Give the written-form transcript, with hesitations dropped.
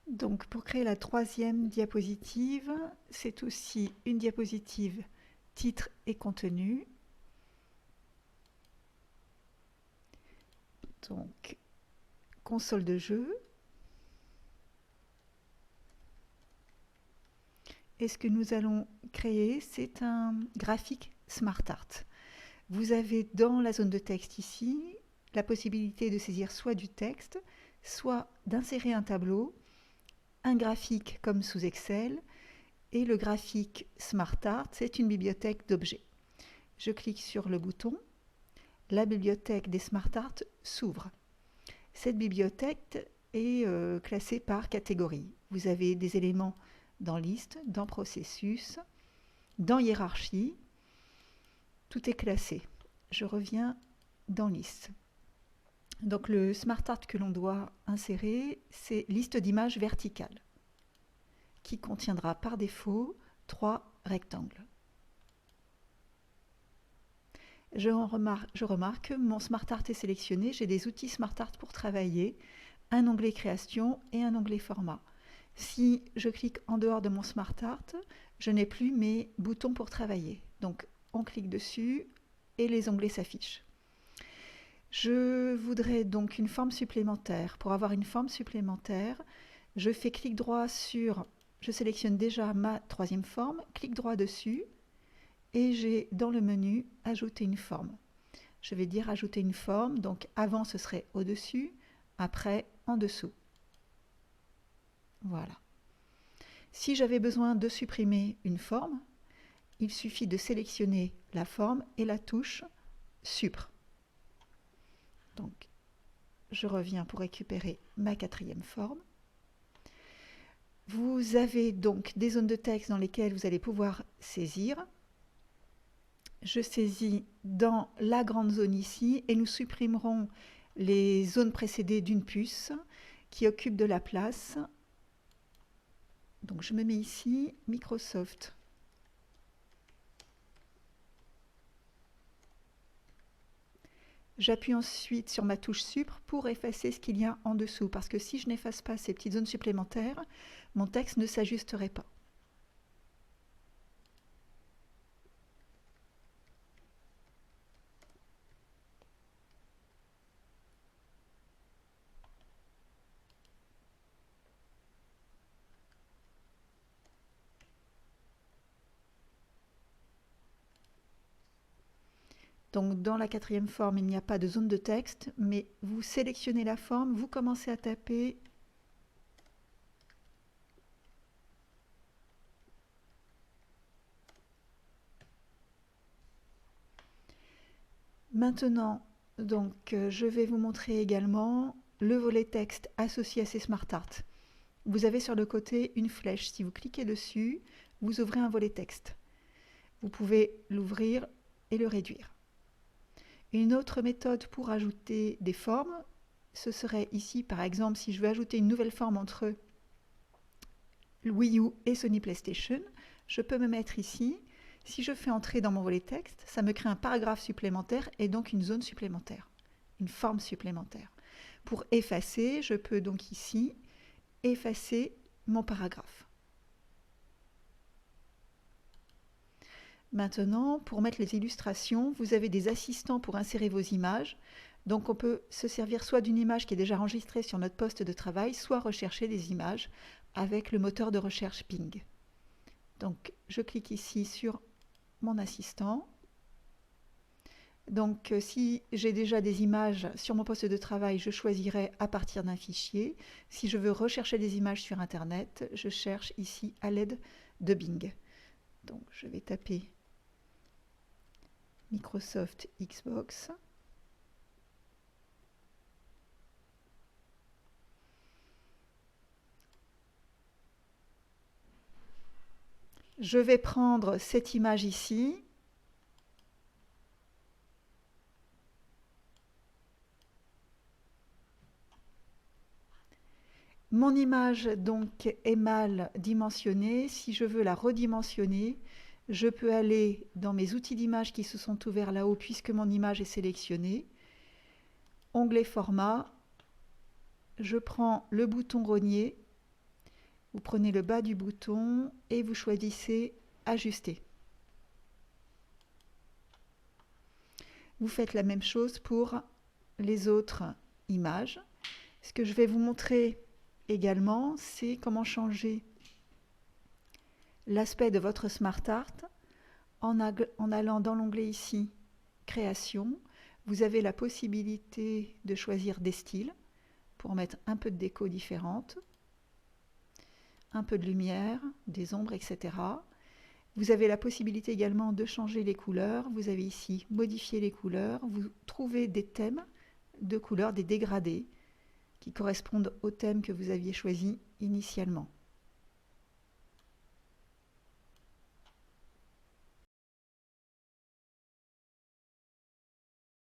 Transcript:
Donc pour créer la troisième diapositive, c'est aussi une diapositive titre et contenu. Donc console de jeu. Et ce que nous allons créer, c'est un graphique SmartArt. Vous avez dans la zone de texte ici la possibilité de saisir soit du texte, soit d'insérer un tableau, un graphique comme sous Excel, et le graphique SmartArt, c'est une bibliothèque d'objets. Je clique sur le bouton, la bibliothèque des SmartArt s'ouvre. Cette bibliothèque est classée par catégorie. Vous avez des éléments dans liste, dans processus, dans hiérarchie. Tout est classé. Je reviens dans liste. Donc le SmartArt que l'on doit insérer, c'est liste d'images verticales, qui contiendra par défaut 3 rectangles. Je remarque que mon SmartArt est sélectionné. J'ai des outils SmartArt pour travailler, un onglet création et un onglet format. Si je clique en dehors de mon SmartArt, je n'ai plus mes boutons pour travailler. Donc on clique dessus et les onglets s'affichent. Je voudrais donc une forme supplémentaire. Pour avoir une forme supplémentaire, je fais clic droit sur, je sélectionne déjà ma troisième forme, clic droit dessus et j'ai dans le menu ajouter une forme. Je vais dire ajouter une forme, donc avant ce serait au-dessus, après en dessous. Voilà. Si j'avais besoin de supprimer une forme, il suffit de sélectionner la forme et la touche Supr. Donc, je reviens pour récupérer ma quatrième forme. Vous avez donc des zones de texte dans lesquelles vous allez pouvoir saisir. Je saisis dans la grande zone ici et nous supprimerons les zones précédées d'une puce qui occupe de la place. Donc je me mets ici, Microsoft. J'appuie ensuite sur ma touche Supr pour effacer ce qu'il y a en dessous, parce que si je n'efface pas ces petites zones supplémentaires, mon texte ne s'ajusterait pas. Donc dans la quatrième forme, il n'y a pas de zone de texte, mais vous sélectionnez la forme, vous commencez à taper. Maintenant, donc, je vais vous montrer également le volet texte associé à ces SmartArt. Vous avez sur le côté une flèche. Si vous cliquez dessus, vous ouvrez un volet texte. Vous pouvez l'ouvrir et le réduire. Une autre méthode pour ajouter des formes, ce serait ici, par exemple, si je veux ajouter une nouvelle forme entre Wii U et Sony PlayStation, je peux me mettre ici. Si je fais entrer dans mon volet texte, ça me crée un paragraphe supplémentaire et donc une zone supplémentaire, une forme supplémentaire. Pour effacer, je peux donc ici effacer mon paragraphe. Maintenant, pour mettre les illustrations, vous avez des assistants pour insérer vos images. Donc on peut se servir soit d'une image qui est déjà enregistrée sur notre poste de travail, soit rechercher des images avec le moteur de recherche Bing. Donc je clique ici sur mon assistant. Donc si j'ai déjà des images sur mon poste de travail, je choisirai à partir d'un fichier. Si je veux rechercher des images sur Internet, je cherche ici à l'aide de Bing. Donc je vais taper Microsoft Xbox. Je vais prendre cette image ici. Mon image donc est mal dimensionnée. Si je veux la redimensionner, je peux aller dans mes outils d'image qui se sont ouverts là-haut puisque mon image est sélectionnée. Onglet format. Je prends le bouton rogner Vous prenez le bas du bouton et vous choisissez Ajuster. Vous faites la même chose pour les autres images. Ce que je vais vous montrer également, c'est comment changer l'aspect de votre Smart Art en allant dans l'onglet ici, Création. Vous avez la possibilité de choisir des styles pour mettre un peu de déco différente, un peu de lumière, des ombres, etc. Vous avez la possibilité également de changer les couleurs. Vous avez ici modifier les couleurs. Vous trouvez des thèmes de couleurs, des dégradés qui correspondent au thème que vous aviez choisi initialement.